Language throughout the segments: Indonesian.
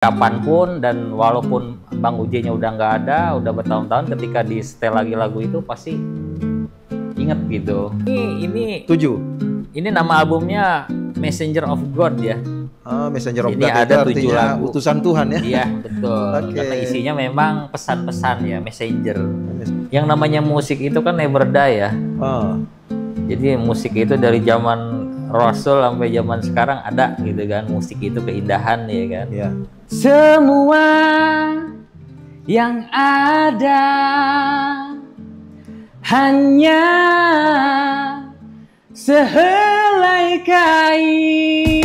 kapanpun, dan walaupun Bang Uje-nya udah nggak ada, udah bertahun-tahun, ketika di setel lagi lagu itu pasti inget gitu. Ini 7. Ini nama albumnya Messenger of God ya. Messenger of Ini God ada itu 7 artinya lagu. utusan Tuhan ya. Iya betul. Oke. Karena isinya memang pesan-pesan ya, messenger. Yang namanya musik itu kan never die ya. Oh. Jadi musik itu dari zaman Rasul sampai zaman sekarang ada gitu kan. Musik itu keindahan ya kan. Ya. Semua yang ada hanya sehelai kain.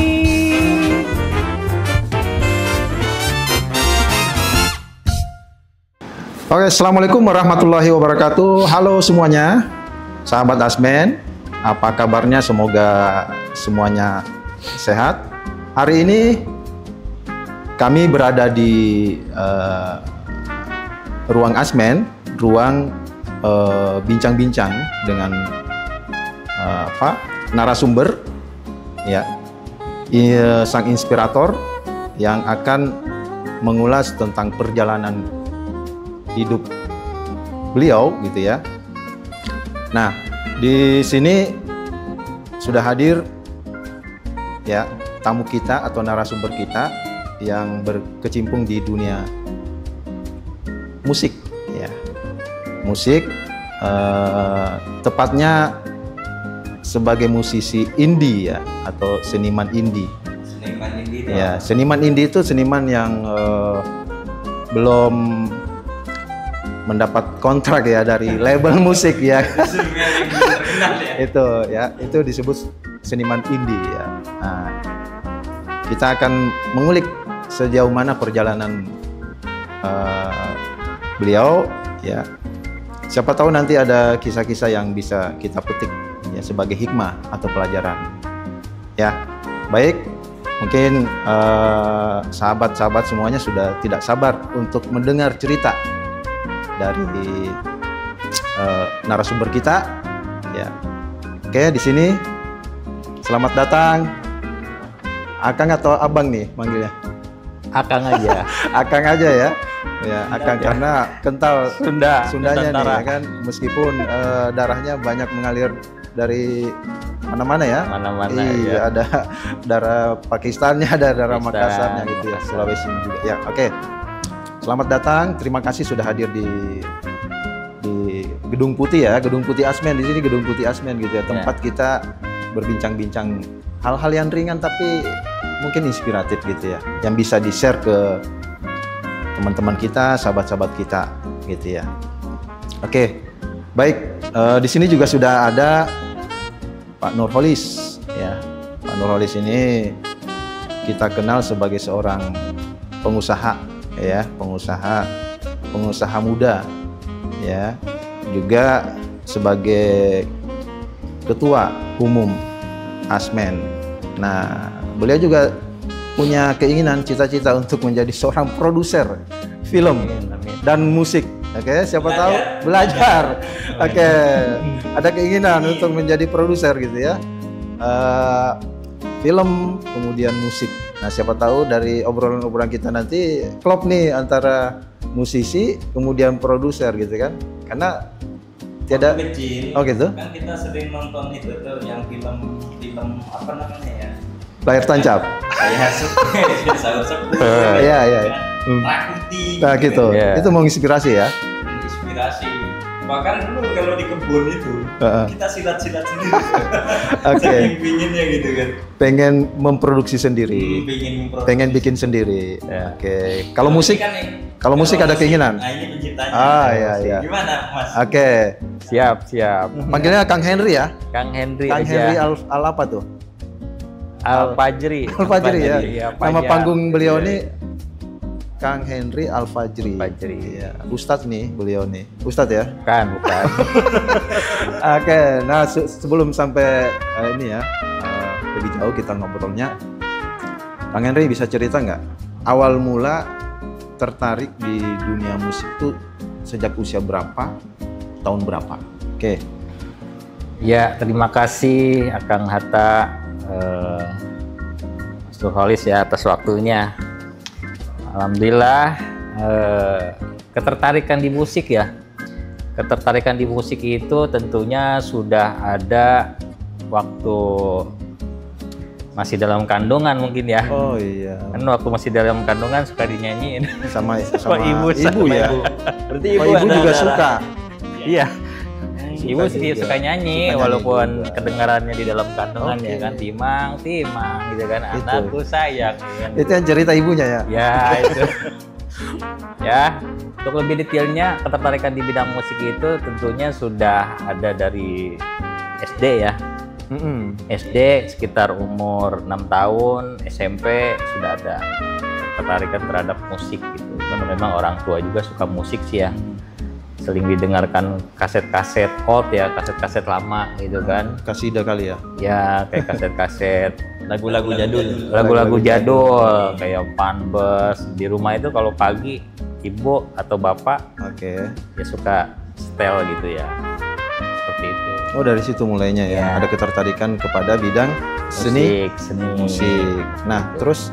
Oke, assalamualaikum warahmatullahi wabarakatuh. Halo semuanya, sahabat Asmen. Apa kabarnya? Semoga semuanya sehat. Hari ini kami berada di ruang Asmen, ruang bincang-bincang dengan narasumber, ya, sang inspirator yang akan mengulas tentang perjalanan hidup beliau, gitu ya. Nah, di sini sudah hadir ya tamu kita atau narasumber kita yang berkecimpung di dunia musik, ya. Musik, tepatnya sebagai musisi indie ya, atau seniman indie. Seniman indie itu Ya, seniman indie itu seniman yang belum mendapat kontrak ya dari label musik ya. Itu ya, itu disebut seniman indie ya. Nah, kita akan mengulik sejauh mana perjalanan beliau ya. Siapa tahu nanti ada kisah-kisah yang bisa kita petik ya sebagai hikmah atau pelajaran. Ya, baik. Mungkin sahabat-sahabat semuanya sudah tidak sabar untuk mendengar cerita dari narasumber kita, ya. Oke, di sini selamat datang, Akang atau Abang nih manggilnya? Akang aja. Akang aja ya, ya Akang aja. karena kental Sundanya nih Nusantara. ya kan, meskipun darahnya banyak mengalir dari mana-mana ya. Mana-mana Iya, ya. ada darah Pakistannya, ada darah Pakistan, Makassarnya gitu ya, Makassar. Sulawesi juga. Ya, oke. Selamat datang, terima kasih sudah hadir di Gedung Putih ya, Gedung Putih Asmen. Di sini Gedung Putih Asmen gitu ya, tempat kita berbincang-bincang hal-hal yang ringan tapi mungkin inspiratif gitu ya, yang bisa di-share ke teman-teman kita, sahabat-sahabat kita gitu ya. Oke, baik. Di sini juga sudah ada Pak Nurholis ya. Pak Nurholis ini kita kenal sebagai seorang pengusaha ya, pengusaha muda ya, juga sebagai ketua umum Asmen. Nah, beliau juga punya keinginan, cita-cita untuk menjadi seorang produser film dan musik. Oke, siapa tahu belajar. Oke, ada keinginan untuk menjadi produser gitu ya. Film kemudian musik. Nah, siapa tahu dari obrolan-obrolan kita nanti klop nih antara musisi kemudian produser gitu kan. Karena tidak kecil. Oh gitu. Kan kita sering nonton itu tuh yang film apa namanya ya? Layar tancap. Kayak sahur sepuluh. Iya, iya. Rakuti. Nah, gitu. Iya. Itu menginspirasi ya. Inspirasi. Bahkan dulu kalau di kebun itu kita silat-silat sendiri. Oke. Saking pinginnya gitu kan. Pengen memproduksi sendiri. Pengen bikin sendiri. Ya. Oke. Kalau musik, kan nih, kalau musik ada keinginan. Nah, ini penciptanya. Ah, iya, iya. Gimana, Mas? Oke. Siap. Panggilnya Kang Henry ya. Kang Henry Kang aja. Henry al apa tuh? Al-Fajri. Al-Fajri ya. Iya, Nama Fajar. panggung beliau Iya, nih Kang Henry Al-Fajri. Al-Fajri. Iya. Ustadz nih beliau nih. Ustadz ya. Bukan. Oke, nah sebelum sampai ini ya lebih jauh kita ngobrolnya, Kang Henry bisa cerita nggak awal mula tertarik di dunia musik itu sejak usia berapa, tahun berapa? Oke. Ya, terima kasih Akang Hatta, Mas Nurholis ya atas waktunya. Alhamdulillah ketertarikan di musik ya. Ketertarikan di musik itu tentunya sudah ada waktu masih dalam kandungan mungkin ya. Oh iya. Kan waktu masih dalam kandungan suka dinyanyiin Sama ibu ya. Berarti Oh, ibu juga suka. Iya. Ibu Suka sih juga. suka nyanyi Suka walaupun nyanyi juga. kedengarannya di dalam kandungan Oke. ya kan, timang timang gitu kan, Itu. anakku sayang ya kan. Itu yang cerita ibunya ya. Ya itu. Ya, untuk lebih detailnya ketertarikan di bidang musik itu tentunya sudah ada dari SD ya. SD sekitar umur 6 tahun, SMP sudah ada ketertarikan terhadap musik gitu. Karena memang orang tua juga suka musik sih ya. Sering didengarkan kaset-kaset old ya, kaset-kaset lama gitu kan. Kasidah kali ya. Ya kayak kaset-kaset lagu-lagu jadul. lagu-lagu jadul kayak Panbus. Di rumah itu kalau pagi ibu atau bapak Oke. ya suka setel gitu ya, seperti itu. Oh, dari situ mulainya ya. Ya. Ada ketertarikan kepada bidang seni Seni musik. Nah, terus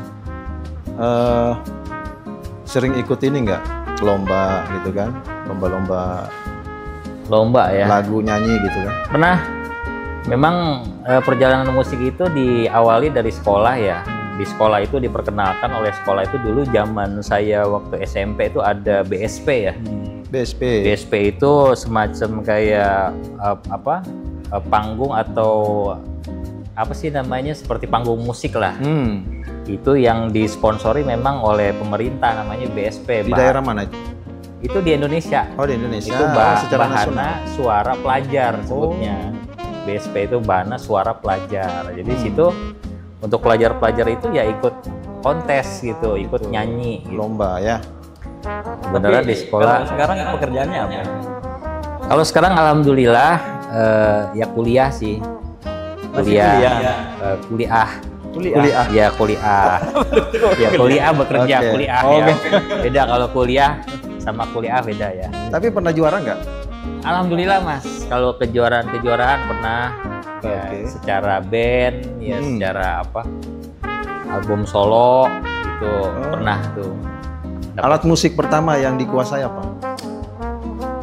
sering ikut ini nggak? Lomba gitu kan? Lomba ya lagu nyanyi gitu kan? pernah. Memang perjalanan musik itu diawali dari sekolah ya. Di sekolah itu diperkenalkan oleh sekolah itu dulu zaman saya waktu SMP itu ada BSP ya. BSP. BSP itu semacam kayak panggung atau apa sih namanya, seperti panggung musik lah. Itu yang disponsori memang oleh pemerintah, namanya BSP. Di daerah mana itu? Itu di Indonesia. Oh, di Indonesia. Itu secara Bahana nasional. Suara Pelajar sebutnya. BSP itu Bahana Suara Pelajar. Jadi situ untuk pelajar-pelajar itu ya ikut kontes gitu, ikut nyanyi gitu. Lomba ya. Beneran di sekolah. Kalau sekarang pekerjaannya apa? Kalau sekarang alhamdulillah ya kuliah sih. Kuliah. Ya kuliah. Ya kuliah bekerja. Oke. Kuliah Oh, ya. oke. Beda kalau kuliah sama kuliah beda ya. Tapi pernah juara nggak? Alhamdulillah Mas, kalau kejuaraan pernah ya, Oke. secara band ya, secara album solo itu pernah tuh. Dapat. Alat musik pertama yang dikuasai apa?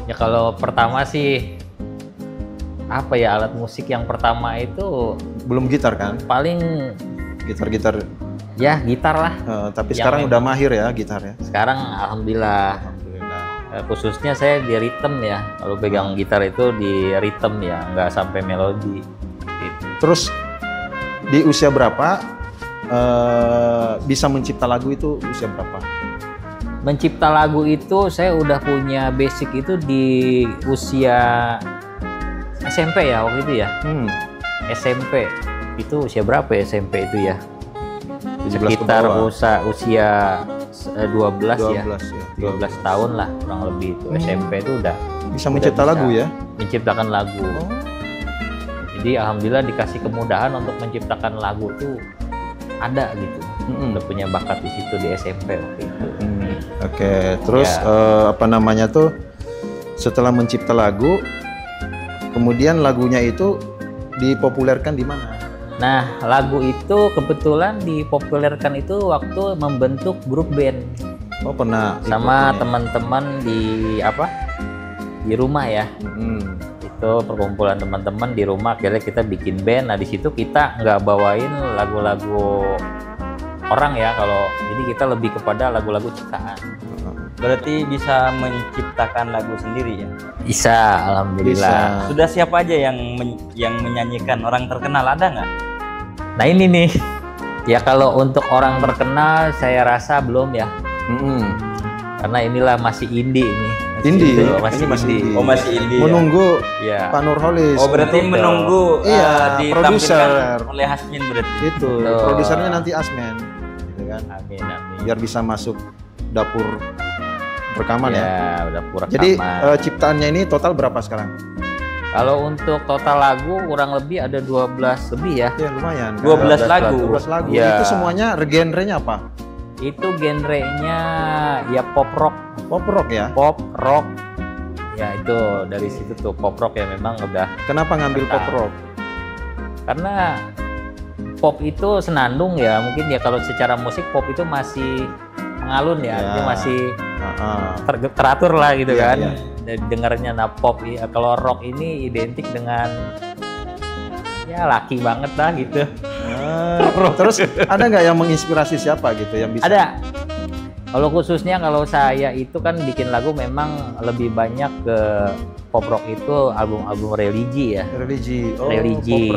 Ya kalau pertama sih apa ya, alat musik yang pertama itu Belum gitar kan? paling Gitar-gitar. ya gitar lah. Tapi Yang sekarang memang- udah mahir ya gitar ya. Sekarang alhamdulillah. Alhamdulillah. Khususnya saya di rhythm ya. Kalau pegang gitar itu di rhythm ya, nggak sampai melodi. Gitu. Terus di usia berapa bisa mencipta lagu itu usia berapa? Mencipta lagu itu saya udah punya basic itu di usia SMP ya waktu itu ya. SMP itu usia berapa ya SMP itu ya? 17 ke Sekitar bawah. usia 12 ya. 12 ya. 12 tahun lah kurang lebih itu. SMP itu udah Bisa mencipta lagu ya? menciptakan lagu. Jadi alhamdulillah dikasih kemudahan untuk menciptakan lagu tuh ada gitu. Udah punya bakat di situ di SMP waktu itu. Oke, terus Ya. apa namanya tuh setelah mencipta lagu, kemudian lagunya itu dipopulerkan di mana? Nah, lagu itu kebetulan dipopulerkan itu waktu membentuk grup band Oh, pernah sama ikut ini. teman-teman di rumah ya. Itu perkumpulan teman-teman di rumah, akhirnya kita bikin band. Nah, di situ kita nggak bawain lagu-lagu orang ya, jadi kita lebih kepada lagu-lagu ciptaan. Berarti bisa menciptakan lagu sendiri ya? Bisa, alhamdulillah. Bisa. Sudah siapa aja yang menyanyikan, orang terkenal ada nggak? Nah ini nih, ya kalau untuk orang terkenal saya rasa belum ya, karena inilah masih indie ini. Indie? Itu, masih Ini masih indie. indie. Oh masih indie ya? Menunggu Ya. Pak Nurholis. Oh berarti untuk- menunggu Iya, ditampilkan produser. oleh Hasmin berarti? itu Betul. produsernya nanti Asmen, gitu kan? Amin, amin. Biar bisa masuk dapur rekaman ya. Ya, udah pura Jadi rekaman. ciptaannya ini total berapa sekarang? Kalau untuk total lagu kurang lebih ada 12 lebih ya. Ya lumayan. 12 kan? lagu. 12 lagu. Ya. Itu semuanya genrenya apa? Itu genrenya ya pop rock, Pop rock ya. pop rock. Ya itu dari situ tuh pop rock ya memang udah, Kenapa ngambil pop Kental. rock? karena pop itu senandung ya, mungkin ya kalau secara musik pop itu masih alun ya, Ya. dia masih Ah, teratur lah gitu Iya, kan. iya. Dan dengarnya pop, kalau rock ini identik dengan ya laki banget lah gitu. Terus ada nggak yang menginspirasi siapa gitu yang bisa? Ada. Kalau khususnya kalau saya itu kan bikin lagu memang lebih banyak ke pop rock itu album-album religi ya. Religi. Religi.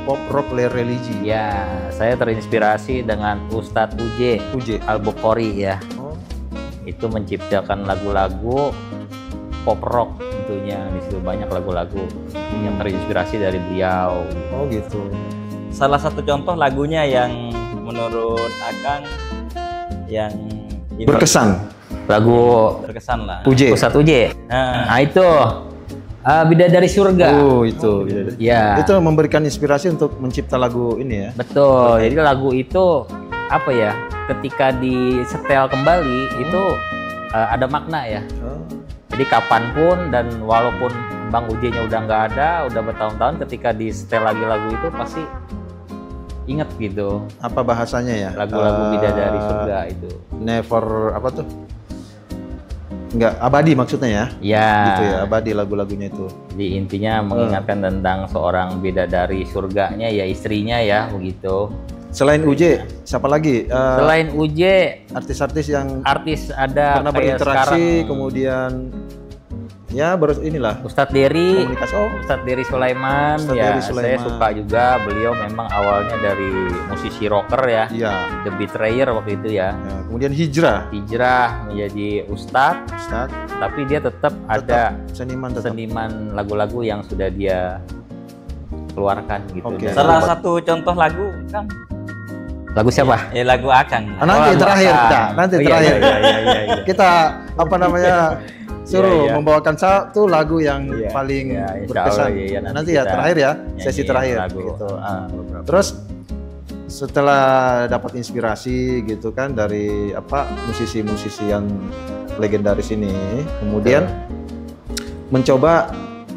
Pop rock religi. Ya, saya terinspirasi dengan Ustadz Uje Uje. Al-Bukhari ya. Oh, Itu menciptakan lagu-lagu pop rock tentunya. Di situ banyak lagu-lagu yang terinspirasi dari beliau. oh gitu. Salah satu contoh lagunya yang menurut Akang yang Berkesan. Lagu berkesan lah. Uje. Ustadz Uje. Nah, Nah itu Bidadari Surga. Oh itu. Ya. Itu memberikan inspirasi untuk mencipta lagu ini ya. Betul. Jadi lagu itu apa ya? Ketika disetel kembali itu ada makna ya. Oh. Jadi kapanpun dan walaupun Bang Uje-nya udah nggak ada, udah bertahun-tahun, ketika disetel lagi lagu itu pasti inget gitu. Apa bahasanya ya? Lagu-lagu Bidadari Surga itu. Never apa tuh? Enggak abadi maksudnya ya? Ya. Gitu ya, abadi lagu-lagunya itu. Jadi intinya mengingatkan tentang seorang bidadari surganya ya istrinya ya begitu. Selain Uje, siapa lagi? Selain Uje, Artis-artis yang artis ada pernah kayak berinteraksi, sekarang kemudian ya inilah Ustadz Dery, komunikasi. Oh, Ustadz Dery Sulaiman. Ustadz Ya, Dery Sulaiman. saya suka juga. Beliau memang awalnya dari musisi rocker ya, iya. The Betrayer waktu itu ya. Ya, kemudian hijrah, Hijrah menjadi ustadz, Ustaz, tapi dia tetap ada seniman tetap. seniman lagu-lagu yang sudah dia keluarkan gitu. Oke. Dan salah satu contoh lagu kan lagu siapa? ya lagu Akang. Nanti Oh, terakhir Akang. kita, nanti Oh, iya, terakhir. iya. Kita apa namanya suruh Iya, iya. membawakan satu lagu yang Iya, paling iya, insya berkesan. Allah, iya, nanti ya kita terakhir ya, sesi nyanyiin terakhir lagu. gitu. Beberapa. Terus setelah dapat inspirasi gitu kan dari musisi-musisi yang legendaris ini, kemudian mencoba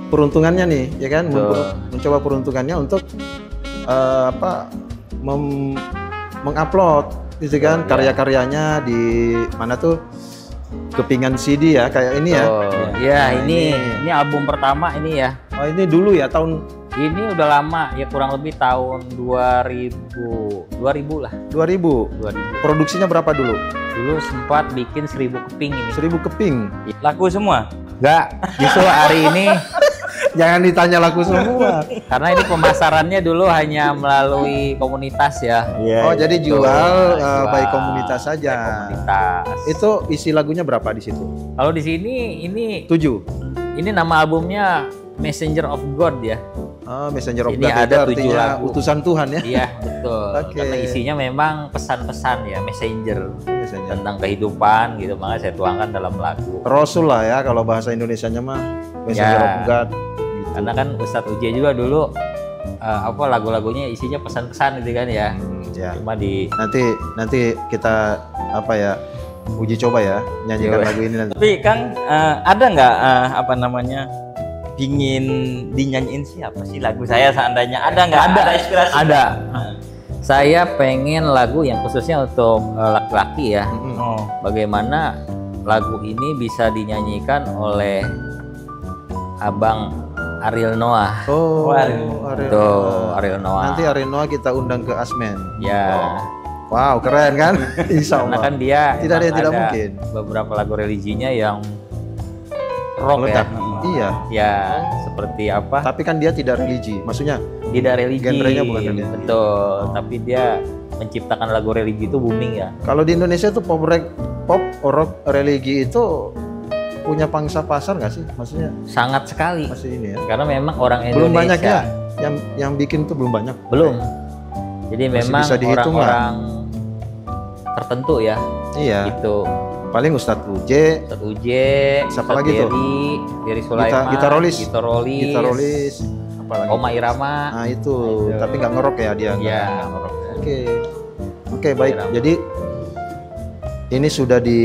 peruntungannya nih, ya kan? Betul. Mencoba peruntungannya untuk mengupload gitu kan Iya. karya-karyanya di mana tuh kepingan CD ya kayak ini ya. Oh, Nah, ya ini album pertama ini ya. Oh ini dulu ya tahun Ini udah lama ya, kurang lebih tahun 2000 lah. 2000. 2000. Produksinya berapa dulu? Dulu sempat bikin 1000 keping ini. 1000 keping. Lagu semua. Enggak, justru hari ini Jangan ditanya laku semua. karena ini pemasarannya dulu hanya melalui komunitas ya. Oh jadi jual Jual by komunitas saja. by komunitas. Itu isi lagunya berapa di situ? Kalau di sini ini 7. nama albumnya Messenger of God ya. Messenger of Ini God ada itu 7 artinya lagu. utusan Tuhan ya. Iya, betul. Oke. Karena isinya memang pesan-pesan ya, messenger Messenger. tentang kehidupan gitu, makanya saya tuangkan dalam lagu. Rasul lah ya kalau bahasa Indonesianya mah Messenger Ya. of God. Gitu. Karena kan Ustadz Uje juga dulu lagu-lagunya isinya pesan-pesan gitu kan ya. Ya. Cuma di Nanti kita uji coba ya nyanyikan Coba. lagu ini nanti. Tapi Kang ada nggak pingin dinyanyiin siapa sih lagu saya seandainya ada nggak? Ada inspirasi? ada. Saya pengen lagu yang khususnya untuk laki-laki ya. Oh. Bagaimana lagu ini bisa dinyanyikan oleh Abang Ariel Noah. Oh, Ariel. Tuh, Ariel Noah. Nanti Ariel Noah kita undang ke Asmen. Ya. Wow, keren kan? Insya Karena Allah. kan dia Tidak ada yang emang tidak mungkin. beberapa lagu religinya yang rock Meledak. ya. Iya, Ya, seperti apa? tapi kan dia tidak religi. Maksudnya Tidak religi. Genrenya bukan religi. Betul, tapi dia menciptakan lagu religi itu booming ya. kalau di Indonesia tuh pop rock religi itu punya pangsa pasar nggak sih? Maksudnya Sangat sekali. masih ini ya. Karena memang orang Indonesia Belum banyak ya yang bikin tuh belum banyak. belum. Jadi Masih memang bisa dihitung lah. orang-orang tertentu ya. Iya. Gitu. Paling Ustadz Uje, Ustadz Uje, Siapa Ustadz lagi tuh? Dery Sulaiman, Gitarolis. Gitarolis, apalagi? Oma Irama. Nah itu, Itu. tapi nggak ngerok ya dia. Ya, nggak ngerok. Oke, baik. Irama. Jadi ini sudah di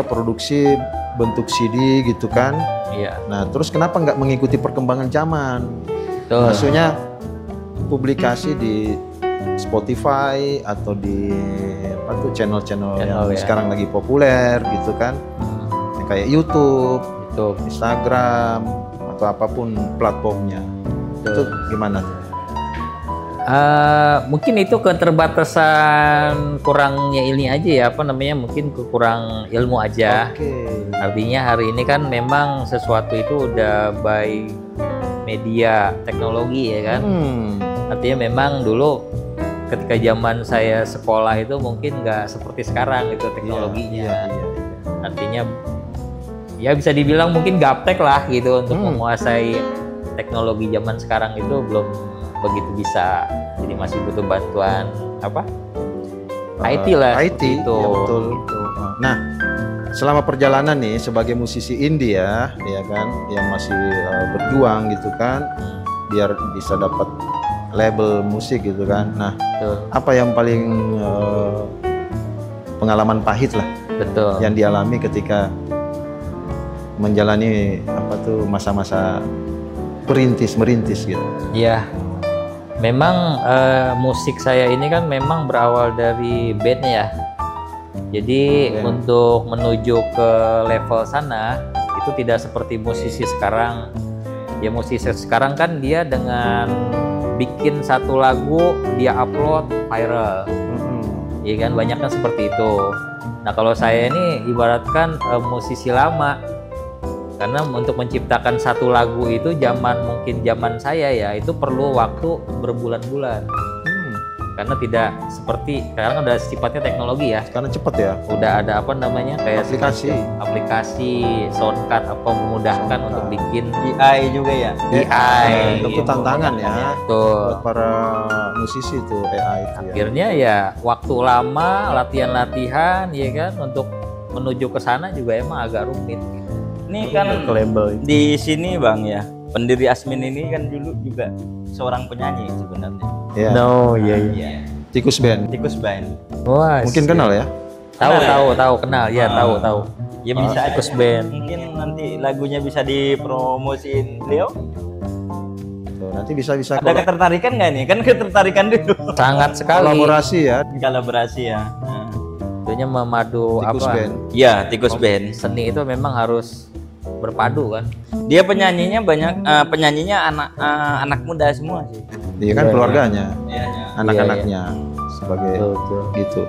produksi bentuk CD gitu kan. Iya. Nah, terus kenapa nggak mengikuti perkembangan zaman? Tuh. Maksudnya publikasi di Spotify atau di apa tuh channel-channel yang ya. sekarang lagi populer gitu kan, kayak YouTube, Instagram atau apapun platformnya. Itu gimana? Mungkin itu keterbatasan kurangnya ini aja ya, apa namanya, mungkin kurang ilmu aja. Artinya hari ini kan memang sesuatu itu udah by media teknologi ya kan. Artinya memang dulu ketika zaman saya sekolah itu mungkin nggak seperti sekarang itu teknologinya. Artinya ya bisa dibilang mungkin gaptek lah gitu untuk menguasai teknologi zaman sekarang itu belum begitu bisa, jadi masih butuh bantuan apa IT lah. IT itu ya, betul. Nah, selama perjalanan nih sebagai musisi indie ya kan, yang masih berjuang gitu kan, biar bisa dapat label musik gitu kan. Nah, apa yang paling pengalaman pahit lah yang dialami ketika menjalani apa tuh masa-masa merintis gitu? Iya. Memang musik saya ini kan memang berawal dari band ya. Jadi untuk menuju ke level sana itu tidak seperti musisi sekarang. Ya musisi sekarang kan dia dengan bikin satu lagu dia upload viral. Iya kan, banyak kan seperti itu. Nah kalau saya ini ibaratkan musisi lama. Karena untuk menciptakan satu lagu itu mungkin zaman saya ya itu perlu waktu berbulan-bulan. Karena tidak seperti sekarang udah sifatnya teknologi ya. Sekarang cepet ya. Udah ada apa namanya kayak aplikasi soundcard apa memudahkan untuk bikin AI juga ya. AI. Itu tantangan ya. Buat para musisi itu AI itu. Akhirnya ya waktu lama latihan-latihan ya kan untuk menuju ke sana juga emang agak rumit. Ini kan di sini Bang ya, pendiri Asmin ini kan dulu juga seorang penyanyi sebenarnya. Tikus Band. Wah, mungkin kenal ya? Tahu kenal ya, tahu. Ya bisa Tikus Band. Mungkin nanti lagunya bisa dipromosiin beliau. Nanti bisa ada ketertarikan nggak nih? Kan ketertarikan dulu. Sangat sekali. Kolaborasi ya. Tentunya memadu Tikus apa? Band. Iya, Tikus Band. Seni itu memang harus berpadu kan. Dia penyanyinya banyak, penyanyinya anak muda semua sih. Dia kan keluarganya, anak-anaknya sebagai gitu.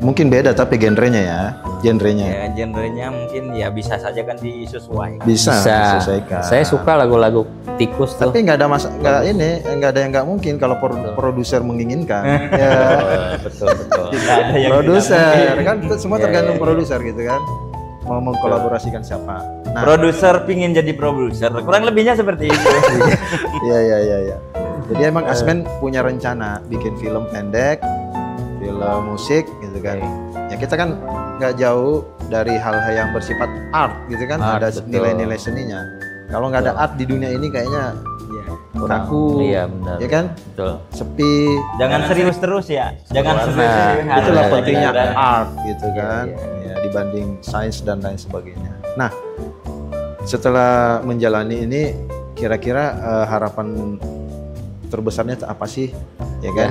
Mungkin beda tapi genrenya ya. Genrenya mungkin ya bisa saja kan disesuaikan. Bisa. Disesuaikan. Saya suka lagu-lagu Tikus tuh. Tapi nggak ada yang nggak mungkin kalau produser menginginkan. Ya. Betul. Tidak ada yang produser kan semua tergantung produser gitu kan. Mau mengkolaborasikan siapa. Nah, produser pingin jadi produser. Kurang lebihnya seperti itu. Iya. Jadi emang Asmen punya rencana bikin film pendek, film musik gitu kan. Ya kita kan nggak jauh dari hal-hal yang bersifat art gitu kan, ada nilai-nilai seninya. Kalau nggak ada art di dunia ini kayaknya kaku, benar. Ya kan? Betul. Sepi. Jangan serius terus ya. Jangan serius. Itulah pentingnya art gitu kan. Ya, dibanding sains dan lain sebagainya. Nah, setelah menjalani ini, kira-kira harapan terbesarnya apa sih, ya kan?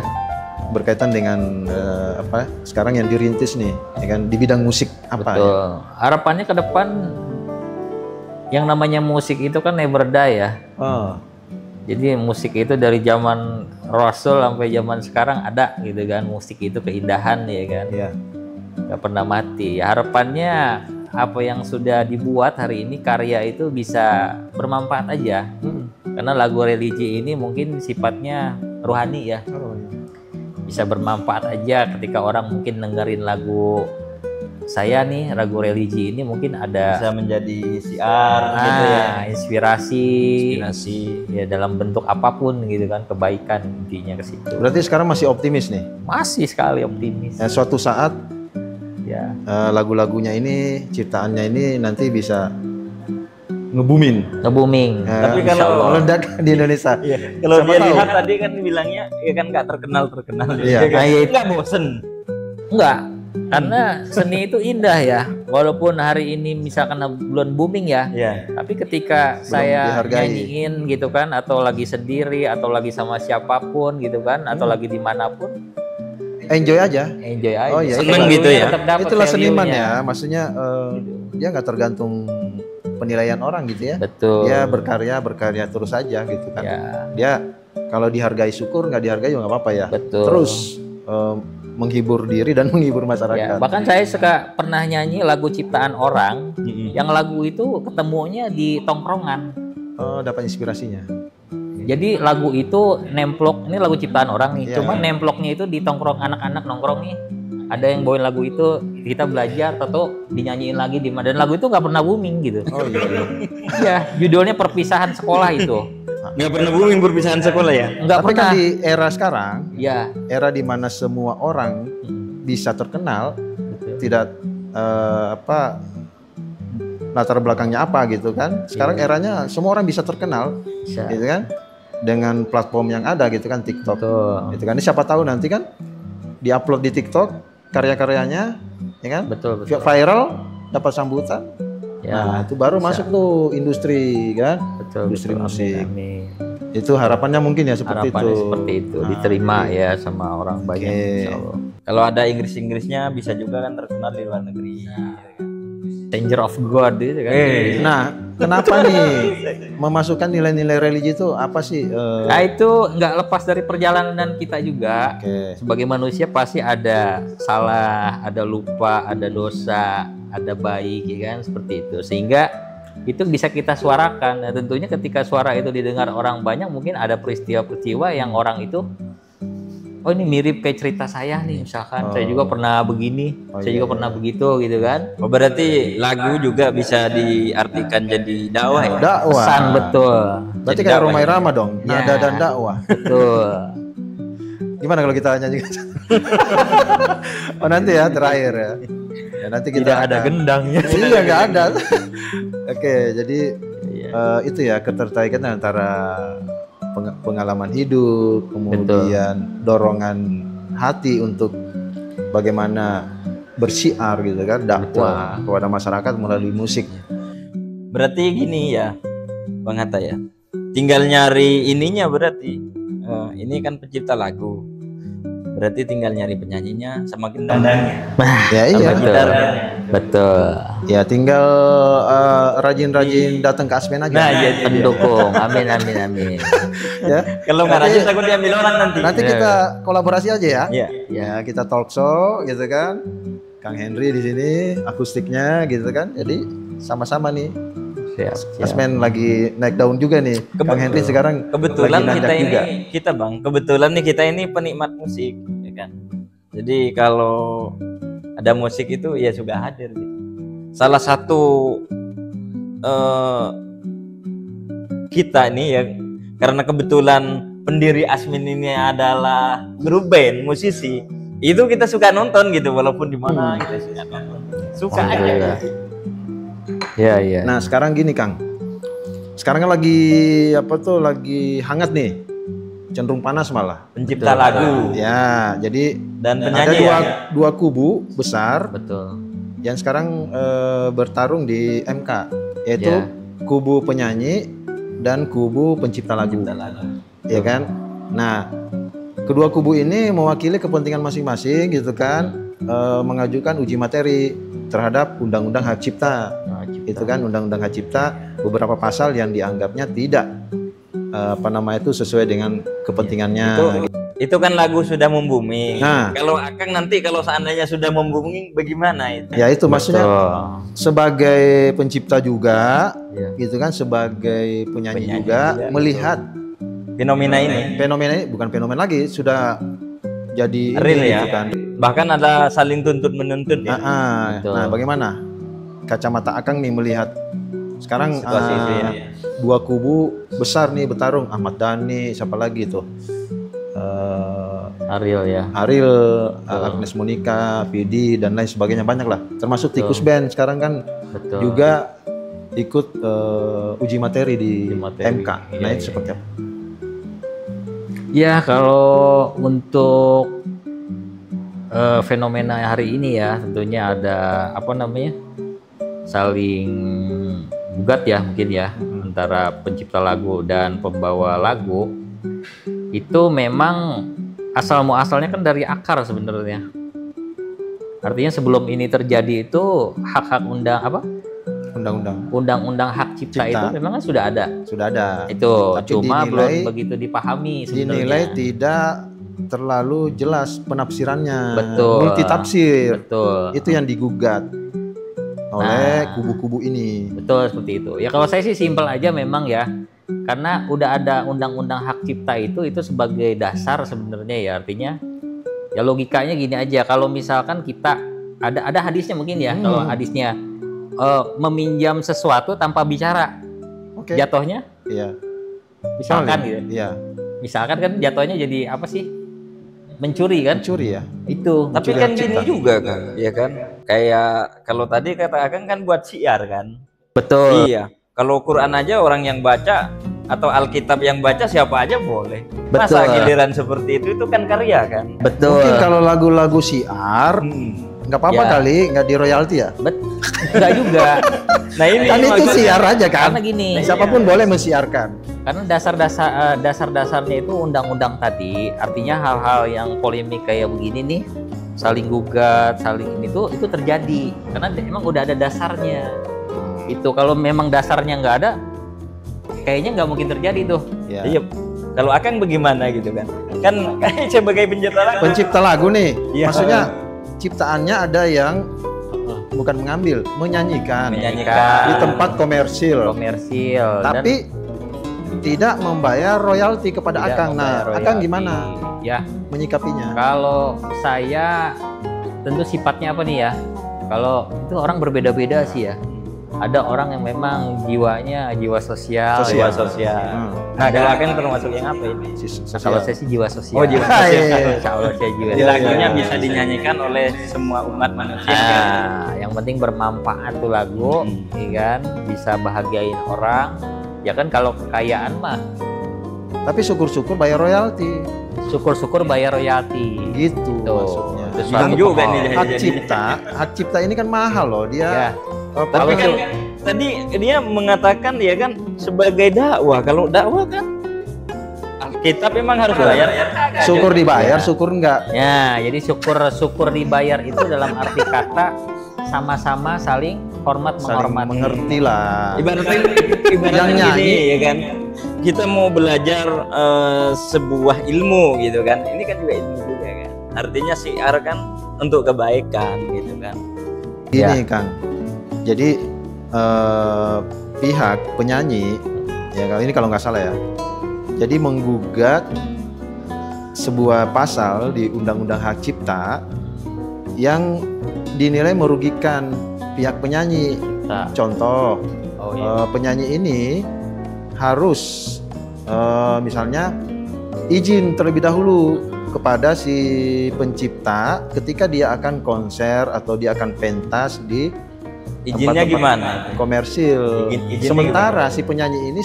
Berkaitan dengan apa sekarang yang dirintis nih, ya kan, di bidang musik apa? Betul. Ya? Harapannya ke depan yang namanya musik itu kan never die ya. Jadi musik itu dari zaman Rasul sampai zaman sekarang ada gitu kan, musik itu keindahan ya kan. Gak pernah mati. Ya, harapannya apa yang sudah dibuat hari ini karya itu bisa bermanfaat aja. Karena lagu religi ini mungkin sifatnya rohani ya. Bisa bermanfaat aja ketika orang mungkin dengerin lagu saya nih, lagu religi ini mungkin ada bisa menjadi siar gitu ya, inspirasi ya dalam bentuk apapun gitu kan, kebaikan intinya ke situ. Berarti sekarang masih optimis nih? Masih sekali optimis. Ya, suatu saat ya lagu-lagunya ini, ciptaannya ini nanti bisa nge-booming. Tapi kalau meledak di Indonesia. Kalau dia lihat tadi kan bilangnya ya kan nggak terkenal. Iya. Nggak bosen. Enggak. Karena seni itu indah ya, walaupun hari ini misalkan belum booming ya, Iya. tapi ketika saya dihargai. nyanyiin gitu kan, atau lagi sendiri, atau lagi sama siapapun gitu kan, atau lagi dimanapun, Enjoy aja. enjoy aja. Oh iya, seneng Value-nya gitu ya. tetap dapet Itulah seniman value-nya. ya, maksudnya dia nggak tergantung penilaian orang gitu ya. Betul. Dia berkarya terus aja gitu kan. Ya, Dia kalau dihargai syukur, nggak dihargai juga nggak apa-apa ya. betul. Terus menghibur diri dan menghibur Ya, masyarakat. bahkan saya suka pernah nyanyi lagu ciptaan orang, Mm-mm. yang lagu itu ketemunya di tongkrongan. Dapat inspirasinya. Jadi lagu itu nemplok, ini lagu ciptaan orang nih, Iya, cuma iya. nemploknya itu di tongkrong anak-anak nongkrong nih. Ada yang bawain lagu itu, kita belajar, atau dinyanyiin lagi di mana. Dan lagu itu nggak pernah booming gitu. Oh iya. Iya, judulnya perpisahan sekolah itu. Nggak pernah booming perpisahan sekolah ya? Nggak Tapi pernah. kan di era sekarang, Ya, era di mana semua orang bisa terkenal, tidak latar belakangnya apa gitu kan. Sekarang eranya semua orang bisa terkenal, bisa. gitu kan, dengan platform yang ada gitu kan, TikTok. Betul. Gitu kan. Ini siapa tahu nanti kan diupload di TikTok karya-karyanya, ya kan, Betul, betul. viral, dapat sambutan. Ya, Nah itu baru bisa. masuk tuh industri kan, Betul, industri betul. musik. Amin. Itu harapannya mungkin ya seperti Harapannya itu. seperti itu, Nah, diterima ya sama orang banyak. Oke. Insya Allah. Kalau ada Inggris-Inggrisnya bisa juga kan terkenal di luar negeri. Danger of God gitu kan. Nah, kenapa nih memasukkan nilai-nilai religi itu apa sih? Nah itu nggak lepas dari perjalanan kita juga. Oke. Sebagai manusia pasti ada salah, ada lupa, ada dosa, ada baik, ya kan, seperti itu. Sehingga itu bisa kita suarakan. Nah, tentunya ketika suara itu didengar orang banyak, mungkin ada peristiwa-peristiwa yang orang itu, oh ini mirip kayak cerita saya nih, misalkan saya juga pernah begini, saya juga pernah begitu, gitu kan. Oh, berarti lagu juga bisa diartikan jadi dakwah ya? Dakwah. Pesan, betul, Berarti Jadi kayak dakwah Romai ya? Rama dong, Ya. nada dan dakwah. betul. Gimana kalau kita nyanyi? Oh nanti ya terakhir ya. Ya nanti kita Tidak ada akan- gendangnya. Iya nggak ada. Oke, jadi Iya. itu ya ketertarikan antara pengalaman hidup, kemudian dorongan hati untuk bagaimana bersiar gitu kan, dakwah kepada masyarakat melalui musik. Berarti gini ya, Bang Hatta ya. Tinggal nyari ininya berarti. Ini kan pencipta lagu. Berarti tinggal nyari penyanyinya sama gendangnya. Ya iya. Betul. Betul. Ya tinggal rajin-rajin datang ke Asmen aja. Nah, iya. Pendukung. Amin, amin, amin. Ya. Kalau nggak rajin takut diambil orang nanti. Nanti kita kolaborasi aja ya. Iya. Ya kita talk show gitu kan. Kang Henry di sini akustiknya gitu kan. Jadi sama-sama nih. Siap, siap. Asmen lagi naik daun juga nih. Kang Henry sekarang Kebetulan lagi kita nanjak ini juga. kebetulan nih kita ini penikmat musik, ya kan. Jadi kalau ada musik itu ya sudah hadir gitu. Salah satu kita ini ya, karena kebetulan pendiri Asmin ini adalah grup band musisi, itu kita suka nonton gitu, walaupun di mana kita suka nonton, suka aja. Alhamdulillah. Iya, iya. Nah sekarang gini Kang. Sekarang kan lagi lagi hangat nih. Cenderung panas malah. Pencipta lagu Ya jadi dan ada penyanyi ya. dua kubu besar Betul. yang sekarang bertarung di MK, yaitu Ya. kubu penyanyi dan kubu pencipta lagu. Ya kan? Nah, kedua kubu ini mewakili kepentingan masing-masing gitu kan, mengajukan uji materi terhadap Undang-Undang Hak Cipta. Itu kan Undang-Undang Hak Cipta, beberapa pasal yang dianggapnya tidak itu sesuai dengan kepentingannya. Itu kan lagu sudah membumi. Nah. Kalau Akang nanti kalau seandainya sudah membumi bagaimana itu? Ya itu maksudnya Betul. sebagai pencipta juga, Ya. gitu kan, sebagai penyanyi Penyanyi juga, juga. melihat Fenomena ini fenomena ini bukan fenomena lagi, sudah jadi real ini, ya. gitu kan. Bahkan ada saling tuntut menuntut ya. Betul. Nah, bagaimana kacamata Akang nih melihat sekarang Situasi itu ya. dua kubu besar nih bertarung, Ahmad Dhani, siapa lagi tuh? Ariel ya. Ariel, Agnes Monica, Vidi dan lain sebagainya, banyak lah. Termasuk Tikus Band sekarang kan Betul. juga ikut uji materi di Uji materi, MK. Nah iya, itu iya. seperti apa? Ya kalau untuk fenomena hari ini ya, tentunya ada apa namanya, saling gugat ya mungkin ya, antara pencipta lagu dan pembawa lagu. Itu memang asal muasalnya kan dari akar sebenarnya. Artinya sebelum ini terjadi itu hak-hak undang-undang hak cipta itu memang kan sudah ada. Itu tapi cuma belum begitu dipahami sebenarnya. Dinilai tidak terlalu jelas penafsirannya. Betul. Multitafsir. Betul. Itu yang digugat oleh kubu-kubu ini. Betul, seperti itu. Ya kalau saya sih simpel aja memang ya. Karena udah ada undang-undang hak cipta itu sebagai dasar sebenarnya ya, artinya ya logikanya gini aja, kalau misalkan kita ada hadisnya mungkin ya, kalau hadisnya meminjam sesuatu tanpa bicara, jatuhnya misalkan gitu, misalkan kan jatuhnya jadi apa sih, mencuri kan, ya itu. Tapi kan gini juga kan, ya kan, kayak kalau tadi kata Akang kan buat syiar kan. Betul. Iya. Kalau Quran aja orang yang baca atau Alkitab yang baca siapa aja boleh. Betul. Masa giliran seperti itu kan karya kan. Betul. Mungkin kalau lagu-lagu syiar nggak apa-apa kali, nggak di royalti ya. Nggak juga. Nah ini kan itu syiar aja kan. Karena gini. Siapapun boleh mensiarkan. Karena dasar-dasarnya itu undang-undang tadi, artinya hal-hal yang polemik kayak begini nih, saling gugat, saling ini tuh itu terjadi karena memang udah ada dasarnya. Itu kalau memang dasarnya nggak ada, kayaknya nggak mungkin terjadi tuh. Iya. Kalau Akang bagaimana gitu kan? Kan sebagai pencipta lagu nih, maksudnya ciptaannya ada yang bukan mengambil, menyanyikan di tempat komersil. Tapi tidak membayar royalti kepada Akang. Nah, Akang gimana? Ya, menyikapinya. Kalau saya tentu sifatnya apa nih ya? Kalau itu orang berbeda-beda sih ya. Ada orang yang memang jiwanya jiwa sosial. Nah, kalau Akang termasuk yang apa ini? Kalau saya sih jiwa sosial. Oh, jiwa sosial. Insya Allah saya jiwa sosial. Lagunya bisa dinyanyikan oleh semua umat manusia. Yang penting bermanfaat tuh lagu, ya kan? Bisa bahagiain orang. Ya kan, kalau kekayaan mah. Tapi syukur-syukur bayar royalti. Syukur-syukur bayar royalti. Gitu maksudnya. Bang juga nih hak cipta ini kan mahal loh dia. Tapi kan tadi dia mengatakan ya kan sebagai dakwah. Kalau dakwah kan Alkitab memang harus bayar. Syukur dibayar, syukur enggak. Ya, jadi syukur dibayar itu dalam arti kata sama-sama saling hormat, menghormati. Mengerti lah. Ibaratnya gini ya kan. Kita mau belajar sebuah ilmu gitu kan. Ini kan juga ilmu juga kan. Artinya syiar kan untuk kebaikan gitu kan. Gini Kang. Jadi pihak penyanyi ya, ini kalau nggak salah ya, jadi menggugat sebuah pasal di Undang-Undang Hak Cipta yang dinilai merugikan pihak penyanyi. Contoh, penyanyi ini harus misalnya izin terlebih dahulu kepada si pencipta ketika dia akan konser atau dia akan pentas di izinnya gimana? Komersil. Sementara si penyanyi ini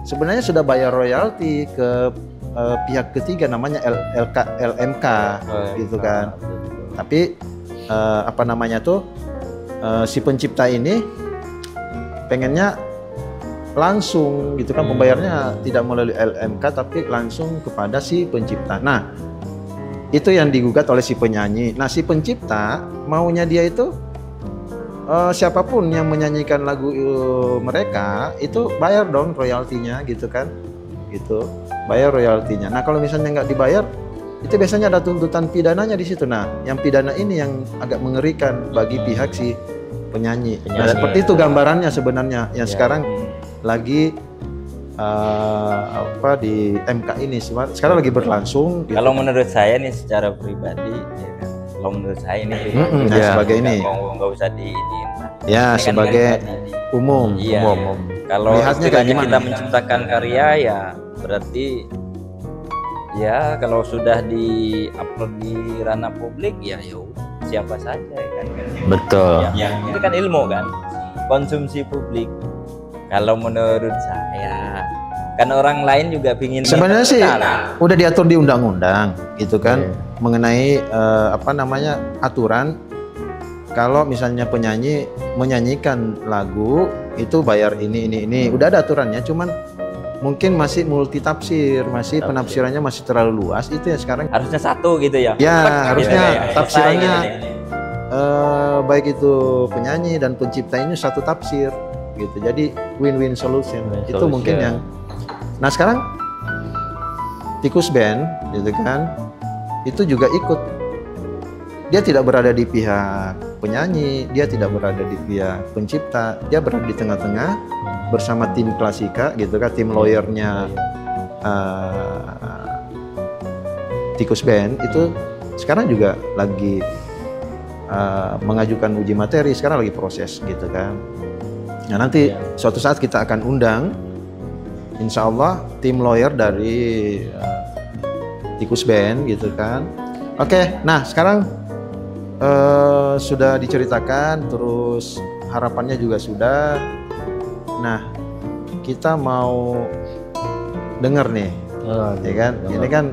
sebenarnya sudah bayar royalti ke pihak ketiga namanya LMK gitu kan. Tapi apa namanya tuh si pencipta ini pengennya langsung gitu kan, pembayarnya tidak melalui LMK tapi langsung kepada si pencipta. Nah, itu yang digugat oleh si penyanyi. Nah, si pencipta maunya dia itu siapapun yang menyanyikan lagu mereka itu bayar dong royaltinya gitu kan, gitu, bayar royaltinya. Nah kalau misalnya nggak dibayar, itu biasanya ada tuntutan pidananya di situ. Nah yang pidana ini yang agak mengerikan bagi pihak si penyanyi. Nah seperti itu gambarannya sebenarnya yang sekarang lagi di MK ini sekarang lagi berlangsung. Gitu. Kalau menurut saya nih secara pribadi, ya kan? Kalau menurut saya ini sebagai ini nggak usah di ini. Ya, ini sebagai kan umum. Iya, umum. Kalau kita menciptakan karya ya berarti ya kalau sudah di-upload di ranah publik ya siapa saja kan. Betul. Ya, itu kan ilmu kan. Konsumsi publik. Kalau menurut saya kan orang lain juga pingin sebenarnya sih udah diatur di undang-undang gitu kan. mengenai apa namanya aturan kalau misalnya penyanyi menyanyikan lagu itu bayar ini. Udah ada aturannya, cuman mungkin masih multi tafsir, masih penafsirannya masih terlalu luas. Itu ya sekarang Harusnya satu gitu ya. ya harusnya Selesai tafsirannya gitu ya. baik itu penyanyi dan pencipta ini satu tafsir gitu. Jadi win-win solution. Win-win Itu solution. mungkin yang. Nah sekarang Tikus Band gitu kan, itu juga ikut. Dia tidak berada di pihak penyanyi, dia tidak berada di pihak pencipta, dia berada di tengah-tengah bersama tim Klasika gitu kan, tim lawyernya Tikus Band itu sekarang juga lagi mengajukan uji materi, sekarang lagi proses gitu kan. Nah nanti suatu saat kita akan undang, insya Allah tim lawyer dari Tikus Band gitu kan. Oke, nah sekarang sudah diceritakan, terus harapannya juga sudah. Nah, kita mau denger nih, ya kan? Ini kan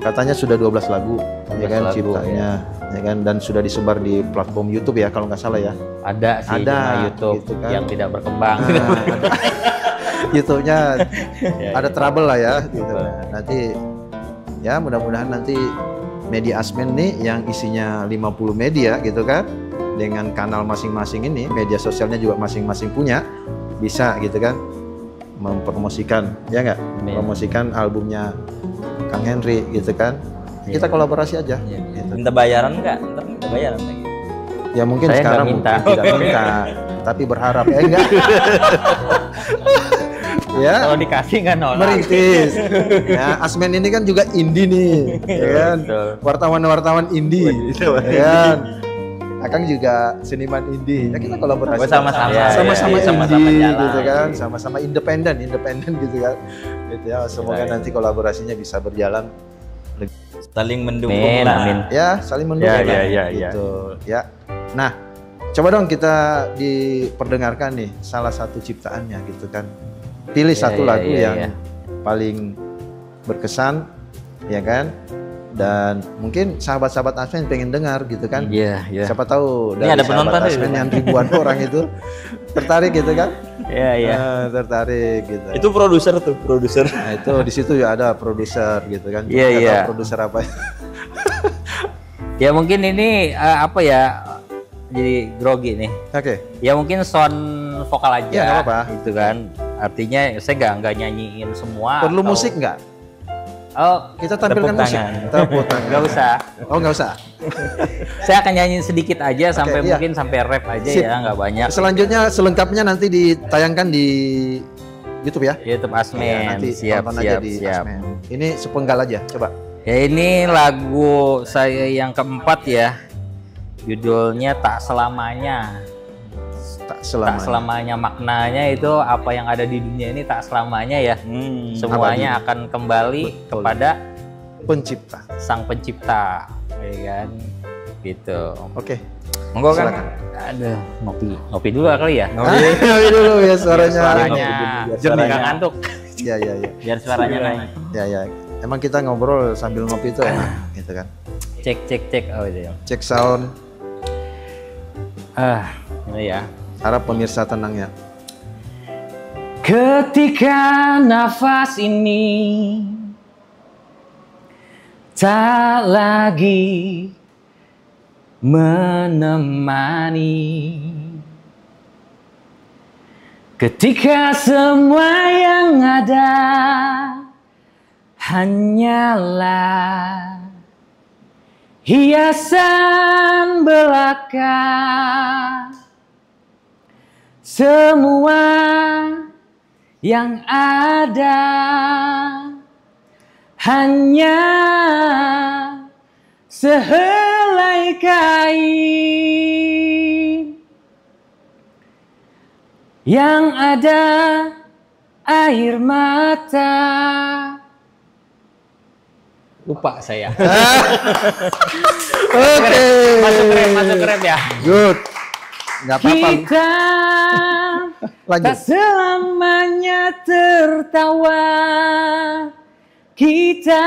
katanya sudah 12 lagu, ya kan 12 lagu, ciptanya, ya kan? Dan sudah disebar di platform YouTube ya, kalau nggak salah ya. Ada sih Ada, cuma YouTube gitu kan. yang tidak berkembang. YouTube-nya ada trouble lah ya, gitu. Betul. Nah, nanti ya mudah-mudahan nanti Media Asmen nih yang isinya 50 media gitu kan, dengan kanal masing-masing ini, media sosialnya juga masing-masing punya, bisa gitu kan mempromosikan, ya nggak? Amin. Promosikan albumnya Kang Henry gitu kan. Kita kolaborasi aja. Iya. Gitu. Minta bayaran nggak? Ntar minta bayaran lagi. Ya mungkin Saya sekarang nggak minta. mungkin tidak minta, tapi berharap ya enggak. Ya. Kalau dikasih nggak nolak. Merintis. Ya, Asmen ini kan juga indie nih, ya kan? Betul. Wartawan-wartawan indie, ya kan? Akang juga seniman indie. Ya kita kolaborasi. Oh, sama-sama. Ya, Sama-sama ya, indie, sama-sama jalan. gitu kan? Sama-sama independen gitu kan? Gitu ya. Semoga Ya, ya. nanti kolaborasinya bisa berjalan. Saling mendukung Amin, lah. amin. Ya, saling mendukung. Ya, lah, ya, ya, gitu. Ya. Nah, coba dong kita diperdengarkan nih salah satu ciptaannya gitu kan. Pilih Ya, satu ya, lagu ya, yang ya. paling berkesan, ya kan? Dan mungkin sahabat-sahabat Asmen pengen dengar gitu kan? Iya, iya. Siapa tahu Ini ada sahabat penonton Asmen nih. yang ribuan orang itu tertarik gitu kan? Iya, iya. Tertarik gitu. Itu produser tuh, produser. Nah, itu di situ ya ada produser gitu kan? Iya, Nggak iya. tahu produser apa? Ya mungkin ini apa ya? Jadi grogi nih. Oke. Ya mungkin sound vokal aja. Ya, nggak apa-apa. Gitu kan. Artinya saya nggak nyanyiin semua. Perlu atau- musik nggak? Oh, Kita tampilkan Tepuk musik. tangan. Tepuk tangan. nggak usah. Oh nggak usah. Saya akan nyanyiin sedikit aja sampai iya. mungkin sampai rap aja Sip. ya, nggak banyak. Selanjutnya selengkapnya nanti ditayangkan di YouTube ya. YouTube Asmen. Ya, nanti siap, tonton aja siap, di siap. Asmen. Ini sepenggal aja, coba. Ya ini lagu saya yang keempat ya. Judulnya Tak Selamanya. Tak Tak selamanya. selamanya maknanya itu apa yang ada di dunia ini tak selamanya ya. Semuanya akan kembali Betul. kepada Pencipta. Sang Pencipta, ya kan? Gitu. Oke. Monggo kan? Silakan. Aduh, ngopi dulu kali ya. Ngopi dulu ya suaranya. Suaranya Biar jernih, suaranya. nggak ngantuk. Ya ya ya. Biar suaranya naik. Ya ya. Emang kita ngobrol sambil ngopi itu enak gitu kan. Cek cek cek. Oh itu ya. Cek sound. Ini ya. Harap pemirsa tenang ya. Ketika nafas ini tak lagi menemani, ketika semua yang ada hanyalah hiasan belaka, semua yang ada hanya sehelai kain, yang ada air mata. Lupa saya. Oke. Masuk rap ya. Good. Nggak apa-apa. Kita Lanjut. tak selamanya tertawa, kita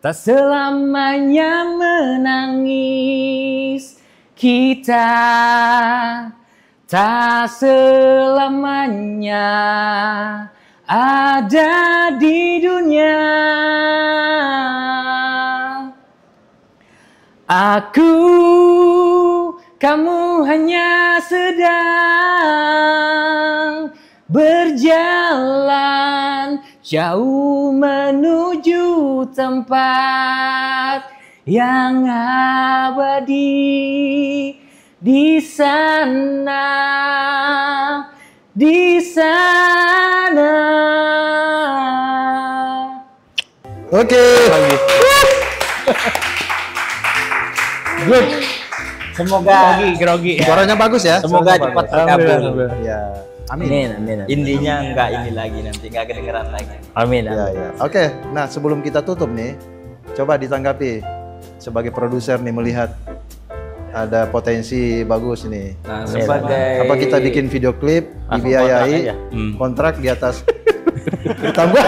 tak selamanya menangis, kita tak selamanya ada di dunia. Aku, kamu hanya sedang berjalan jauh menuju tempat yang abadi. Di sana, di sana. Oke. Good. Semoga Grogi. Suaranya bagus ya. semoga cepat terkabul. Ya. Amin. Intinya enggak ini lagi nanti enggak kedengeran lagi. Amin. Ya, ya. Oke, nah sebelum kita tutup nih, coba ditanggapi sebagai produser nih melihat ada potensi bagus nih. Nah, sebagai Apa kita bikin video klip, dibiayai, kontrak di atas tambah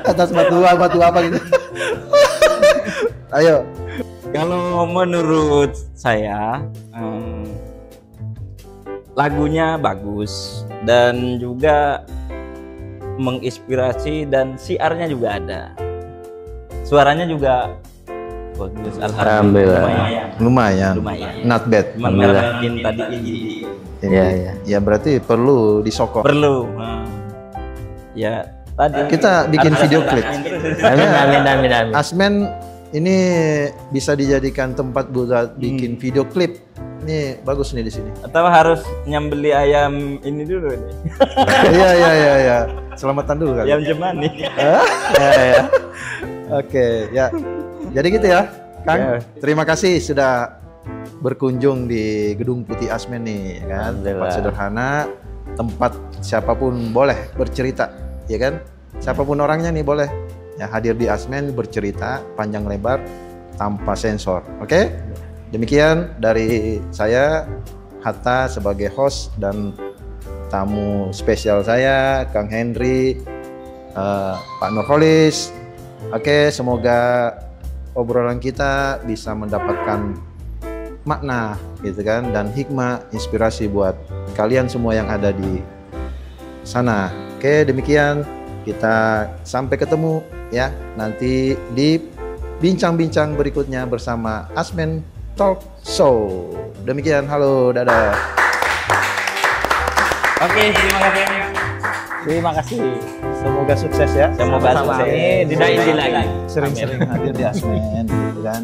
atas batu apa gitu. Ayo. kalau menurut saya lagunya bagus dan juga menginspirasi dan siarnya juga ada. Suaranya juga bagus, Alhamdulillah. Lumayan. Not bad. Cuman karena mungkin tadi ini Iya. Ya berarti perlu disokong. perlu. Ya tadi Kita bikin harus video ada klip. Amin. Asmen ini bisa dijadikan tempat buat bikin video klip. Ini bagus nih di sini. Atau harus nyambeli ayam ini dulu nih. Iya. Selamatan dulu kali. Ayam Jemani. Ya. Oke, ya. Jadi gitu ya, Kang. Ya. Terima kasih sudah berkunjung di Gedung Putih Asmen nih, ya kan. Tempat Alhamdulillah. sederhana, tempat siapapun boleh bercerita, ya kan. Siapapun orangnya nih boleh ya hadir di Asmen bercerita panjang lebar tanpa sensor. Oke? Demikian dari saya Hatta sebagai host dan tamu spesial saya Kang Henry, Pak Nurholis. Oke, semoga obrolan kita bisa mendapatkan makna gitu kan dan hikmah inspirasi buat kalian semua yang ada di sana. Oke, demikian kita sampai ketemu ya nanti di bincang-bincang berikutnya bersama Asmen Talk Show. Demikian, halo, dadah. Oke, terima kasih. Terima kasih. Semoga sukses ya. Semoga Sama-sama. sukses. Amin. Tidak ini lagi. Sering-sering hadir di Asmen gitu kan.